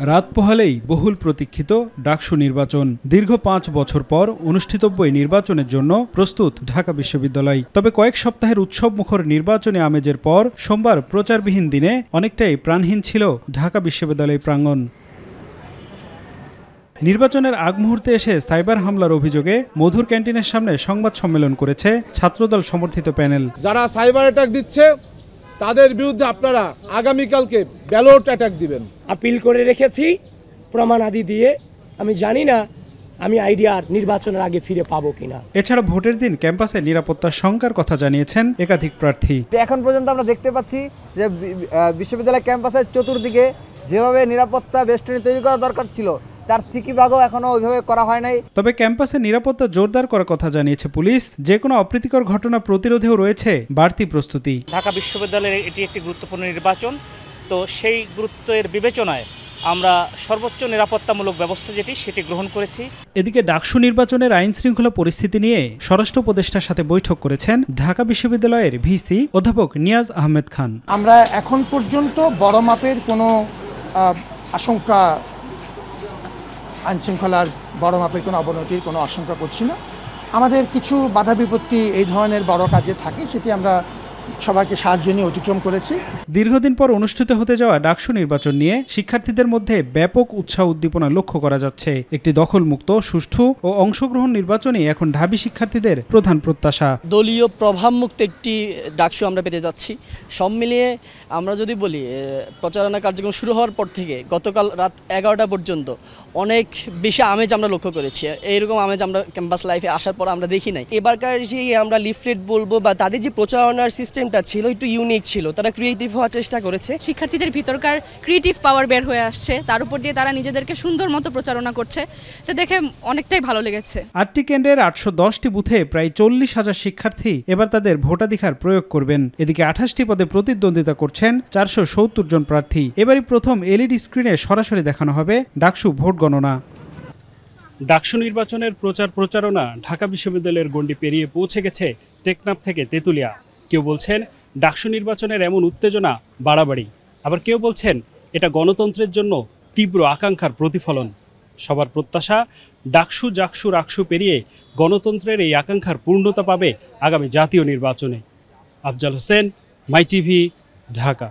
রাত পোহালেই বহুল প্রতীক্ষিত ডাকসু নির্বাচন। দীর্ঘ ৫ বছর পর অনুষ্ঠিতব্য এই নির্বাচনের জন্য প্রস্তুত ঢাকা বিশ্ববিদ্যালয়। তবে কয়েক সপ্তাহের উৎসবমুখর নির্বাচনী আমেজের পর সোমবার প্রচারবিহীন দিনে অনেকটাই প্রাণহীন ছিল ঢাকা বিশ্ববিদ্যালয় প্রাঙ্গণ। নির্বাচনের আগ মুহূর্তে এসে সাইবার হামলার অভিযোগে মধুর ক্যান্টিনের সামনে সংবাদ সম্মেলন করেছে ছাত্রদল সমর্থিত প্যানেল। যারা সাইবার অ্যাটাক দিচ্ছে তাদের বিরুদ্ধে আপনারা আগামীকালকে ব্যালট অ্যাটাক দিবেন। আপিল করে রেখেছি প্রমাণ আদি দিয়ে। আমি জানি না আমি আইডিয়ার নির্বাচনের আগে ফিরে পাবো কিনা। এছাড়া ভোটের দিন ক্যাম্পাসে নিরাপত্তার শঙ্কার কথা জানিয়েছেন একাধিক প্রার্থী। এখন পর্যন্ত আমরা দেখতে পাচ্ছি যে বিশ্ববিদ্যালয় ক্যাম্পাসের চতুর্দিকে যেভাবে নিরাপত্তা বেষ্টনী তৈরি করা দরকার ছিল তার সিকিভাগও এখনো ওইভাবে করা হয় নাই। তবে ক্যাম্পাসে নিরাপত্তা জোরদার করার কথা জানিয়েছে পুলিশ। যে কোনো অপ্রীতিকর ঘটনা প্রতিরোধেও রয়েছে বাড়তি প্রস্তুতি। ঢাকা বিশ্ববিদ্যালয়ের এটি একটি গুরুত্বপূর্ণ নির্বাচন, তো সেই গুরুত্বের বিবেচনায় আমরা সর্বোচ্চ নিরাপত্তামূলক ব্যবস্থা সেটি গ্রহণ করেছি। এদিকে ডাকসু নির্বাচনের আইন শৃঙ্খলা পরিস্থিতি নিয়ে স্বরাষ্ট্র উপদেষ্টার সাথে বৈঠক করেছেন ঢাকা বিশ্ববিদ্যালয়ের ভিসি অধ্যাপক নিয়াজ আহমেদ খান। আমরা এখন পর্যন্ত বড় মাপের কোনো আশঙ্কা, আইনশৃঙ্খলার বড় মাপের কোনো অবনতির কোনো আশঙ্কা করছি না। আমাদের কিছু বাধা বিপত্তি এই ধরনের বড় কাজে থাকে, সেটি আমরা সবাইকে সাহায্য নিয়ে অতিক্রম করেছি। দীর্ঘদিন পর অনুষ্ঠিত হতে যাওয়া ডাকসু নির্বাচন নিয়ে শিক্ষার্থীদের মধ্যে ব্যাপক উৎসাহ উদ্দীপনা লক্ষ্য করা যাচ্ছে। একটি দখলমুক্ত, সুষ্ঠু ও অংশগ্রহণ নির্বাচনই এখন ঢাবি শিক্ষার্থীদের প্রধান প্রত্যাশা। দলীয় প্রভাবমুক্ত একটি ডাকসু আমরা পেতে যাচ্ছি। সব মিলিয়ে আমরা যদি বলি, প্রচারণা কার্যক্রম শুরু হওয়ার পর থেকে গতকাল রাত 11টা পর্যন্ত অনেক বেশি আমেজ আমরা লক্ষ্য করেছি। এইরকম আমেজ আমরা ক্যাম্পাস লাইফে আসার পর আমরা দেখি নাই। এবারকার যে আমরা লিফলেট বলবো বা তাদের যে প্রচারণার সিস্টেমটা ছিল একটু ইউনিক ছিল, তারা ক্রিয়েটিভ হওয়ার চেষ্টা করেছে। শিক্ষার্থীদের ভিতরকার ক্রিয়েটিভ পাওয়ার বের হয়ে আসছে, তার উপর দিয়ে তারা নিজেদেরকে সুন্দর মতো প্রচারণা করছে। এটা দেখে অনেকটাই ভালো লেগেছে। 8টি কেন্দ্রের 810টি বুথে প্রায় 40,000 শিক্ষার্থী এবার তাদের ভোটাধিকার প্রয়োগ করবেন। এদিকে 28টি পদে প্রতিদ্বন্দ্বিতা করছেন 470 জন প্রার্থী। এবারই প্রথম এলইডি স্ক্রিনে সরাসরি দেখানো হবে ডাকসু ভোট গণনা। ডাকসু নির্বাচনের প্রচারণা ঢাকা বিশ্ববিদ্যালয়ের গণ্ডি পেরিয়ে পৌঁছে গেছে টেকনাফ থেকে তেতুলিয়া। কেউ বলছেন ডাকসু নির্বাচনের এমন উত্তেজনা বাড়াবাড়ি, আবার কেউ বলছেন এটা গণতন্ত্রের জন্য তীব্র আকাঙ্ক্ষার প্রতিফলন। সবার প্রত্যাশা ডাকসু, জাকসু, রাকসু পেরিয়ে গণতন্ত্রের এই আকাঙ্ক্ষার পূর্ণতা পাবে আগামী জাতীয় নির্বাচনে। আফজাল হোসেন, মাই টিভি, ঢাকা।